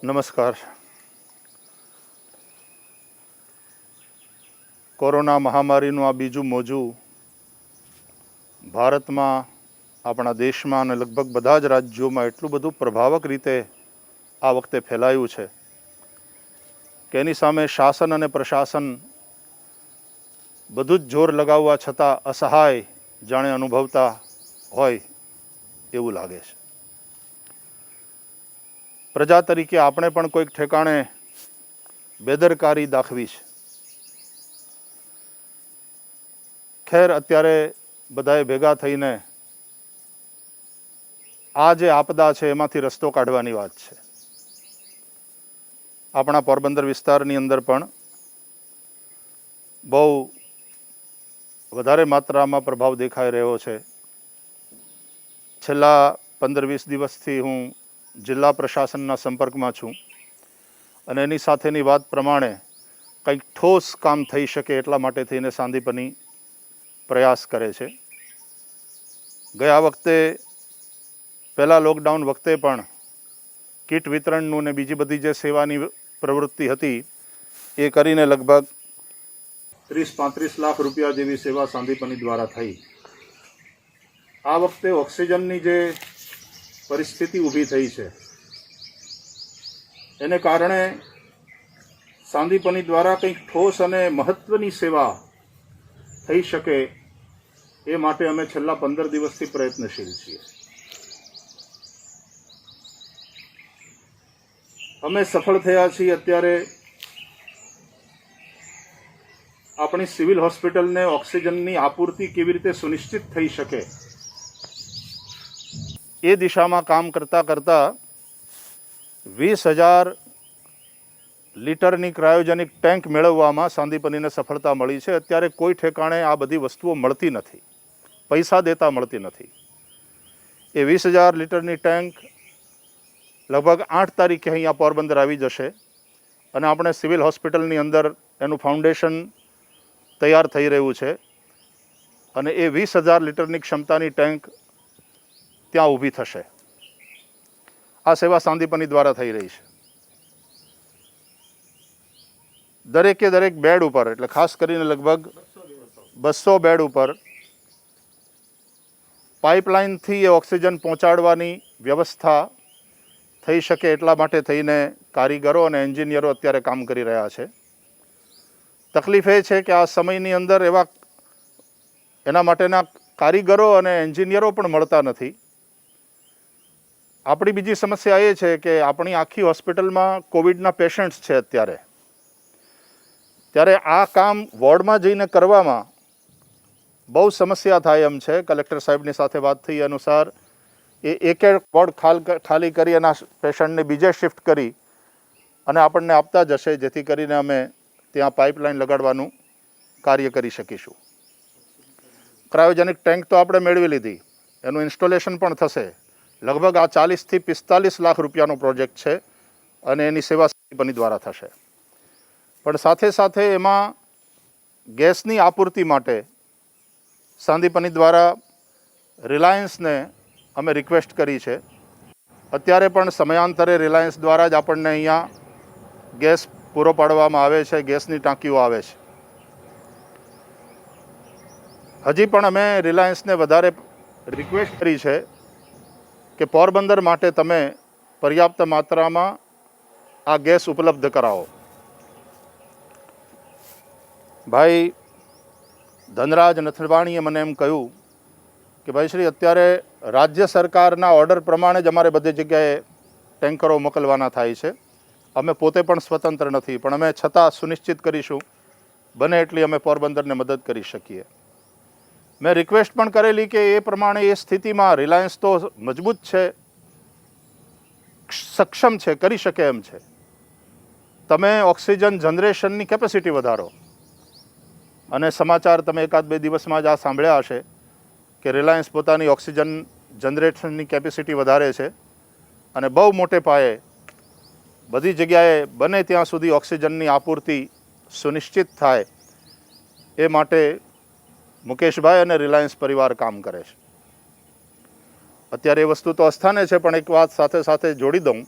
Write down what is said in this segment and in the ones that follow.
નમસ્કાર. કોરોના મહામારીનું આ બીજું મોજું ભારતમાં, આપણા દેશમાં અને લગભગ બધા જ રાજ્યોમાં એટલું બધું પ્રભાવક રીતે આ વખતે ફેલાયું છે કે એની સામે શાસન અને પ્રશાસન બધું જ જોર લગાવવા છતાં અસહાય જાણે અનુભવતા હોય એવું લાગે છે. પ્રજા તરીકે આપણે પણ કોઈક ઠેકાણે બેદરકારી દાખવી છે. ખેર, અત્યારે બધાએ ભેગા થઈને આ જે આપદા છે એમાંથી રસ્તો કાઢવાની વાત છે. આપણા પોરબંદર વિસ્તારની અંદર પણ બહુ વધારે માત્રામાં પ્રભાવ દેખાઈ રહ્યો છે. છેલ્લા 15-20 દિવસથી હું જિલ્લા પ્રશાસનના સંપર્કમાં છું અને એની સાથેની વાત પ્રમાણે કંઈક ઠોસ કામ થઈ શકે એટલા માટે થઈને સાંદીપની પ્રયાસ કરે છે. ગયા વખતે, પહેલાં લોકડાઉન વખતે પણ કીટ વિતરણનું ને બીજી બધી જે સેવાની પ્રવૃત્તિ હતી એ કરીને લગભગ 30-35 લાખ રૂપિયા જેવી સેવા સાંદીપની દ્વારા થઈ. આ વખતે ઓક્સિજનની જે પરિસ્થિતિ ઊભી થઈ છે એને કારણે સાંદીપની દ્વારા કંઈક ઠોસ અને મહત્ત્વની સેવા થઈ શકે એ માટે અમે છેલ્લા 15 દિવસથી પ્રયત્નશીલ છીએ. અમે સફળ થયા છીએ અત્યારે આપણી સિવિલ હોસ્પિટલને ઓક્સિજનની આપૂર્તિ કેવી રીતે સુનિશ્ચિત થઈ શકે એ દિશામાં કામ કરતાં કરતાં 20,000 લીટરની ક્રાયોજેનિક ટેન્ક મેળવવામાં સાંદીપનીને સફળતા મળી છે. અત્યારે કોઈ ઠેકાણે આ બધી વસ્તુઓ મળતી નથી, પૈસા દેતા મળતી નથી. એ 20,000 લીટરની ટેન્ક લગભગ 8 તારીખે અહીંયા પોરબંદર આવી જશે અને આપણે સિવિલ હોસ્પિટલની અંદર એનું ફાઉન્ડેશન તૈયાર થઈ રહ્યું છે અને એ 20,000 લીટરની ક્ષમતાની ટેન્ક ત્યાં ઊભી થશે. આ સેવા સાંદીપની દ્વારા થઈ રહી છે. દરેકે દરેક બેડ ઉપર, એટલે ખાસ કરીને લગભગ 200 બેડ ઉપર પાઇપલાઇનથી એ ઓક્સિજન પહોંચાડવાની વ્યવસ્થા થઈ શકે એટલા માટે થઈને કારીગરો અને એન્જિનિયરો અત્યારે કામ કરી રહ્યા છે. તકલીફ એ છે કે આ સમયની અંદર એના માટેના કારીગરો અને એન્જિનિયરો પણ મળતા નથી. આપણી બીજી સમસ્યા એ છે કે આપણી આખી હોસ્પિટલમાં કોવિડના પેશન્ટ્સ છે અત્યારે. ત્યારે આ કામ વોર્ડમાં જઈને કરવામાં બહુ સમસ્યા થાય એમ છે. કલેક્ટર સાહેબની સાથે વાત થઈ અનુસાર એ એક વોર્ડ ખાલી કરી એના પેશન્ટને બીજે શિફ્ટ કરી અને આપણને આપતા જશે, જેથી કરીને અમે ત્યાં પાઇપલાઇન લગાડવાનું કાર્ય કરી શકીશું. ક્રાયોજેનિક ટેન્ક તો આપણે મેળવી લીધી, એનું ઇન્સ્ટોલેશન પણ થશે. લગભગ આ 40થી 45 લાખ રૂપિયાનો પ્રોજેક્ટ છે અને એની સેવા સાંદીપની દ્વારા થશે. પણ સાથે સાથે એમાં ગેસની આપૂર્તિ માટે સાંદીપની દ્વારા રિલાયન્સને અમે રિક્વેસ્ટ કરી છે. અત્યારે પણ સમયાંતરે રિલાયન્સ દ્વારા જ આપણને અહીંયા ગેસ પૂરો પાડવામાં આવે છે, ગેસની ટાંકીઓ આવે છે. હજી પણ અમે રિલાયન્સને વધારે રિક્વેસ્ટ કરી છે કે પોરબંદર માટે તમે પર્યાપ્ત માત્રામાં આ ગેસ ઉપલબ્ધ કરાવો. ભાઈ ધનરાજ નથવાણીએ મને એમ કહ્યું કે ભાઈ શ્રી, અત્યારે રાજ્ય સરકારના ઓર્ડર પ્રમાણે જ અમારે બધી જગ્યાએ ટેન્કરો મોકલવાના થાય છે. અમે પોતે પણ સ્વતંત્ર નથી, પણ અમે છતાં સુનિશ્ચિત કરીશું બને એટલી અમે પોરબંદરને મદદ કરી શકીએ. મેં રિક્વેસ્ટ પણ કરેલી કે એ પ્રમાણે એ સ્થિતિમાં રિલાયન્સ તો મજબૂત છે, સક્ષમ છે, કરી શકે એમ છે. તમે ઓક્સિજન જનરેશનની કેપેસિટી વધારો. અને સમાચાર તમે 1-2 દિવસમાં જ આ સાંભળ્યા હશે કે રિલાયન્સ પોતાની ઓક્સિજન જનરેશનની કેપેસિટી વધારે છે અને બહુ મોટે પાયે બધી જગ્યાએ બને ત્યાં સુધી ઓક્સિજનની આપૂર્તિ સુનિશ્ચિત થાય એ માટે મુકેશભાઈ અને રિલાયન્સ પરિવાર કામ કરે છે. અત્યારે એ વસ્તુ તો અસ્થાને છે, પણ એક વાત સાથે સાથે જોડી દઉં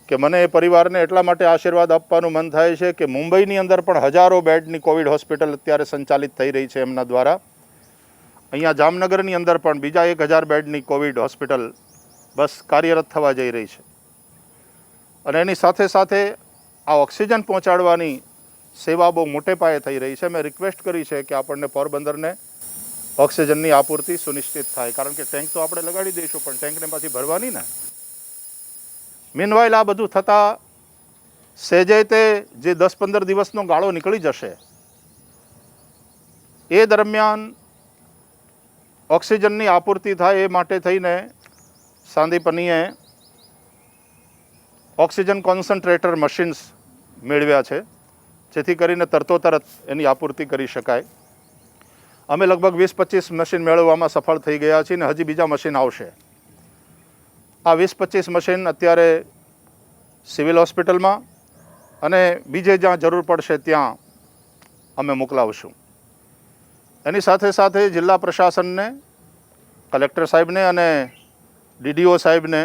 કે મને એ પરિવારને એટલા માટે આશીર્વાદ આપવાનું મન થાય છે કે મુંબઈની અંદર પણ હજારો બેડની કોવિડ હોસ્પિટલ અત્યારે સંચાલિત થઈ રહી છે એમના દ્વારા. અહીંયા જામનગરની અંદર પણ બીજા 1000 બેડની કોવિડ હોસ્પિટલ બસ કાર્યરત થવા જઈ રહી છે. અને એની સાથે સાથે આ ઓક્સિજન પહોંચાડવાની સેવા બહુ મોટે પાયે થઈ રહી છે. મેં રિક્વેસ્ટ કરી છે કે આપણને પોરબંદરને ઓક્સિજનની આપૂર્તિ સુનિશ્ચિત થાય, કારણ કે ટેન્ક તો આપણે લગાડી દઈશું પણ ટેન્કને પાછી ભરવાની ને. મીનવાઇલ આ બધું થતાં સહેજે તે જે 10-15 દિવસનો ગાળો નીકળી જશે એ દરમિયાન ઓક્સિજનની આપૂર્તિ થાય એ માટે થઈને સાંદીપનીએ ઓક્સિજન કોન્સન્ટ્રેટર મશીન્સ મેળવ્યા છે, જેથી કરીને તરતોતરત એની આપૂર્તિ કરી શકાય. અમે લગભગ 20-25 મશીન મેળવવામાં સફળ થઈ ગયા છીએ અને હજી બીજા મશીન આવશે. આ 20-25 મશીન અત્યારે સિવિલ હોસ્પિટલમાં અને બીજે જ્યાં જરૂર પડશે ત્યાં અમે મોકલાવશું. એની સાથે સાથે જિલ્લા પ્રશાસનને, કલેક્ટર સાહેબને અને DDO સાહેબને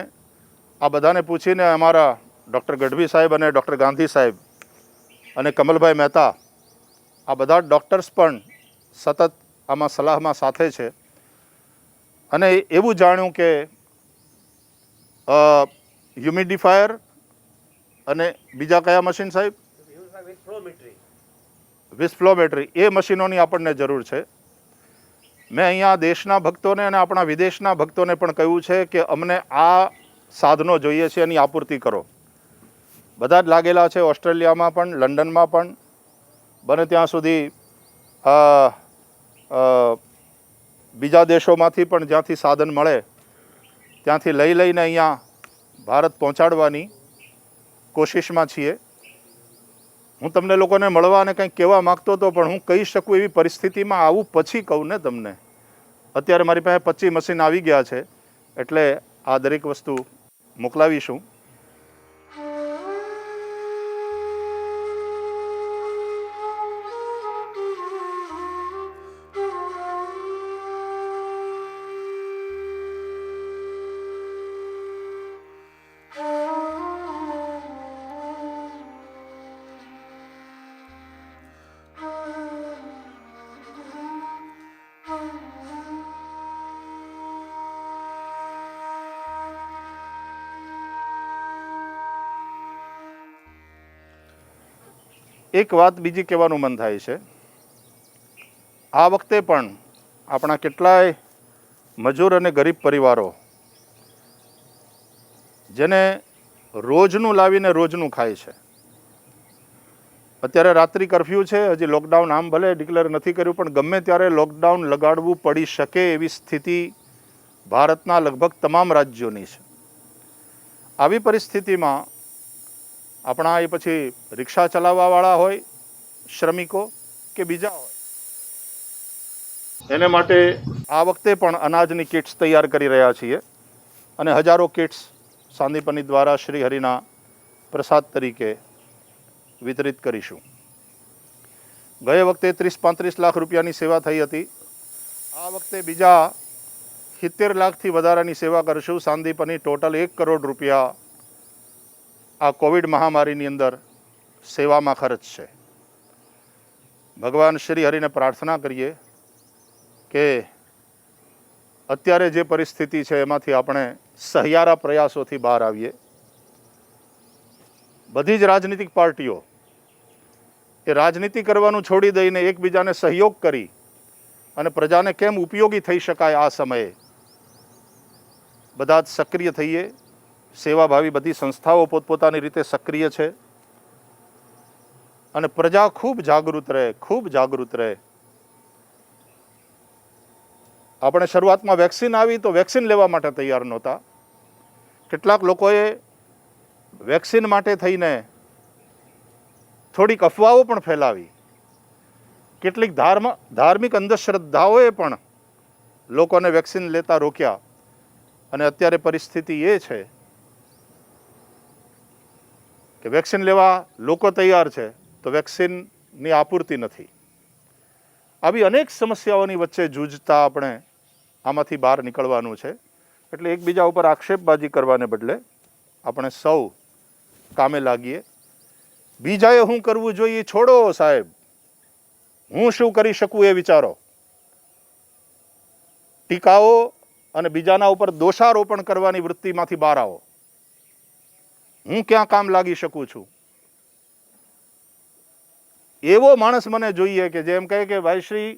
આ બધાને પૂછીને અમારા ડૉક્ટર ગઢવી સાહેબ અને ડૉક્ટર ગાંધી સાહેબ અને કમલભાઈ મહેતા આ બધા ડૉક્ટર્સ પણ સતત આમાં સલાહમાં સાથે છે. અને એવું જાણ્યું કે હ્યુમિડિફાયર અને બીજા કયા મશીન સાહેબ? વિસ્ફ્લોમેટ્રી, એ મશીનોની આપણને જરૂર છે. મેં અહીંયા દેશના ભક્તોને અને આપણા વિદેશના ભક્તોને પણ કહ્યું છે કે અમને આ સાધનો જોઈએ છે, એની આપૂર્તિ કરો. બધા જ લાગેલા છે, ઓસ્ટ્રેલિયામાં પણ, લંડનમાં પણ. બને ત્યાં સુધી બીજા દેશોમાંથી પણ જ્યાંથી સાધન મળે ત્યાંથી લઈને અહીંયા ભારત પહોંચાડવાની કોશિશમાં છીએ. હું તમને લોકોને મળવા અને કંઈક કહેવા માગતો હતો, પણ હું કહી શકું એવી પરિસ્થિતિમાં આવું પછી કહું ને તમને. અત્યારે મારી પાસે 25 મશીન આવી ગયા છે, એટલે આ દરેક વસ્તુ મોકલાવીશું. એક વાત બીજી કહેવાનું મન થાય છે. આ વખતે પણ આપણા કેટલાય મજૂર અને ગરીબ પરિવારો જેને રોજનું લાવીને રોજનું ખાય છે. અત્યારે રાત્રિ કર્ફ્યુ છે, હજી લોકડાઉન આમ ભલે ડિક્લેર નથી કર્યું, પણ ગમે ત્યારે લોકડાઉન લગાડવું પડી શકે એવી સ્થિતિ ભારતના લગભગ તમામ રાજ્યોની છે. આવી પરિસ્થિતિમાં આપણા એ પછી રિક્ષા ચલાવવાવાળા હોય, શ્રમિકો કે બીજા હોય, એને માટે આ વખતે પણ અનાજની કિટ્સ તૈયાર કરી રહ્યા છીએ અને હજારો કિટ્સ સાંદીપની દ્વારા શ્રી હરિના પ્રસાદ તરીકે વિતરિત કરીશું. ગયે વખતે 30-35 લાખ રૂપિયાની સેવા થઈ હતી. આ વખતે બીજા 70 લાખથી વધારાની સેવા કરશું. સાંદીપની ટોટલ 1 કરોડ રૂપિયા આ કોવિડ મહામારીની અંદર સેવામાં ખર્ચ છે. ભગવાન શ્રી હરિને પ્રાર્થના કરીએ કે અત્યારે જે પરિસ્થિતિ છે એમાંથી આપણે સહિયારા પ્રયાસોથી બહાર આવીએ. બધી જ રાજનીતિક પાર્ટીઓ એ રાજનીતિ કરવાનું છોડી દઈને એકબીજાને સહયોગ કરી અને પ્રજાને કેમ ઉપયોગી થઈ શકાય આ સમયે બધા જ સક્રિય થઈએ. સેવાભાવી બધી સંસ્થાઓ પોતપોતાની રીતે સક્રિય છે અને પ્રજા ખૂબ જાગૃત રહે, ખૂબ જાગૃત રહે. આપણે શરૂઆતમાં વેક્સિન આવી તો વેક્સિન લેવા માટે તૈયાર નહોતા. કેટલાક લોકોએ વેક્સિન માટે થઈને થોડીક અફવાઓ પણ ફેલાવી. કેટલીક ધાર્મિક અંધશ્રદ્ધાઓએ પણ લોકોને વેક્સિન લેતા રોક્યા. અને અત્યારે પરિસ્થિતિ એ છે કે વેક્સિન લેવા લોકો તૈયાર છે તો વેક્સિનની આપૂર્તિ નથી. આવી અનેક સમસ્યાઓની વચ્ચે જૂઝતા આપણે આમાંથી બહાર નીકળવાનું છે. એટલે એકબીજા ઉપર આક્ષેપબાજી કરવાને બદલે આપણે સૌ કામે લાગીએ. બીજાએ શું કરવું જોઈએ છોડો સાહેબ, હું શું કરી શકું એ વિચારો. ટીકાઓ અને બીજાના ઉપર દોષારોપણ કરવાની વૃત્તિમાંથી બહાર આવો. હું ક્યાં કામ લાગી શકું છું એવો માણસ મને જોઈએ કે જેમ કહે કે ભાઈ શ્રી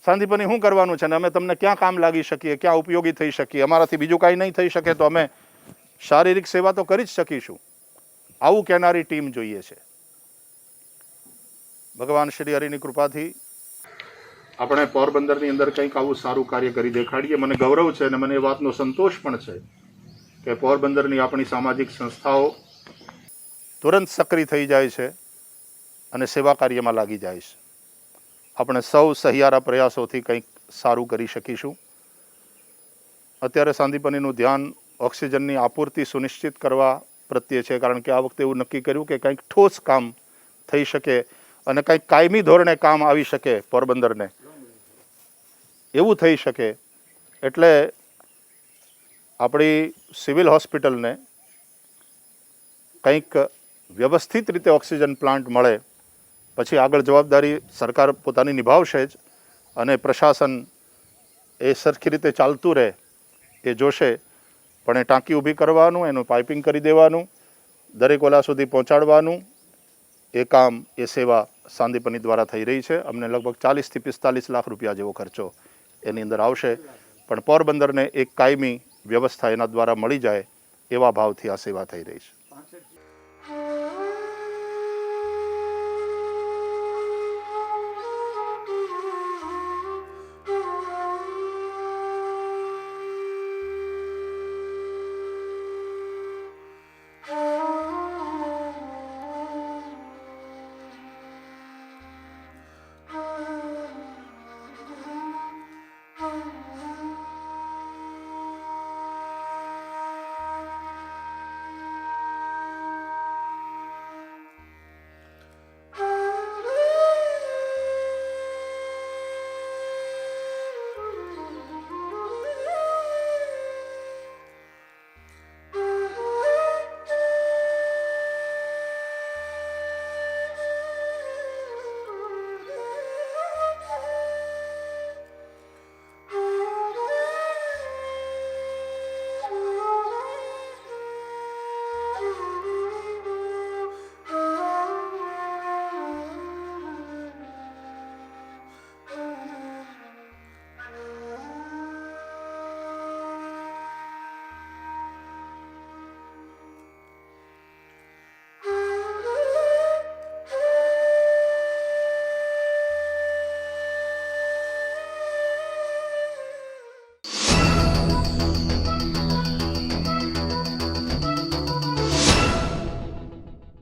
સાંદીપની શું કરવાનું છે ને અમે તમને ક્યાં કામ લાગી શકીએ, ક્યાં ઉપયોગી થઈ શકીએ, અમારાથી બીજું કાંઈ નહીં થઈ શકે તો અમે શારીરિક સેવા તો કરી જ શકીશું. આવું કહેનારી ટીમ જોઈએ છે. ભગવાન શ્રી હરિની કૃપાથી આપણે પોરબંદરની અંદર કંઈક આવું સારું કાર્ય કરી દેખાડીએ. મને ગૌરવ છે અને મને એ વાતનો સંતોષ પણ છે કે પોરબંદરની આપણી સામાજિક સંસ્થાઓ તુરંત સક્રિય થઈ જાય છે અને સેવા કાર્યમાં લાગી જાય છે. આપણે સૌ સહિયારા પ્રયાસોથી કંઈક સારું કરી શકીશું. અત્યારે સાંદીપનીનું ધ્યાન ઓક્સિજનની આપૂર્તિ સુનિશ્ચિત કરવા પ્રત્યે છે, કારણ કે આ વખતે એવું નક્કી કર્યું કે કંઈક ઠોસ કામ થઈ શકે અને કંઈક કાયમી ધોરણે કામ આવી શકે પોરબંદરને, એવું થઈ શકે. એટલે આપણી સિવિલ હોસ્પિટલને કંઈક વ્યવસ્થિત રીતે ઓક્સિજન પ્લાન્ટ મળે, પછી આગળ જવાબદારી સરકાર પોતાની નિભાવશે જ અને પ્રશાસન એ સરખી રીતે ચાલતું રહે એ જોશે. પણ એ ટાંકી ઊભી કરવાનું, એનું પાઇપિંગ કરી દેવાનું, દરેક ઓલા સુધી પહોંચાડવાનું, એ કામ, એ સેવા સાંદીપની દ્વારા થઈ રહી છે. અમને લગભગ 40 થી 45 લાખ રૂપિયા જેવો ખર્ચો એની અંદર આવશે, પણ પોરબંદરને એક કાયમી વ્યવસ્થા એના દ્વારા મળી જાય એવા ભાવથી આ સેવા થઈ રહી છે.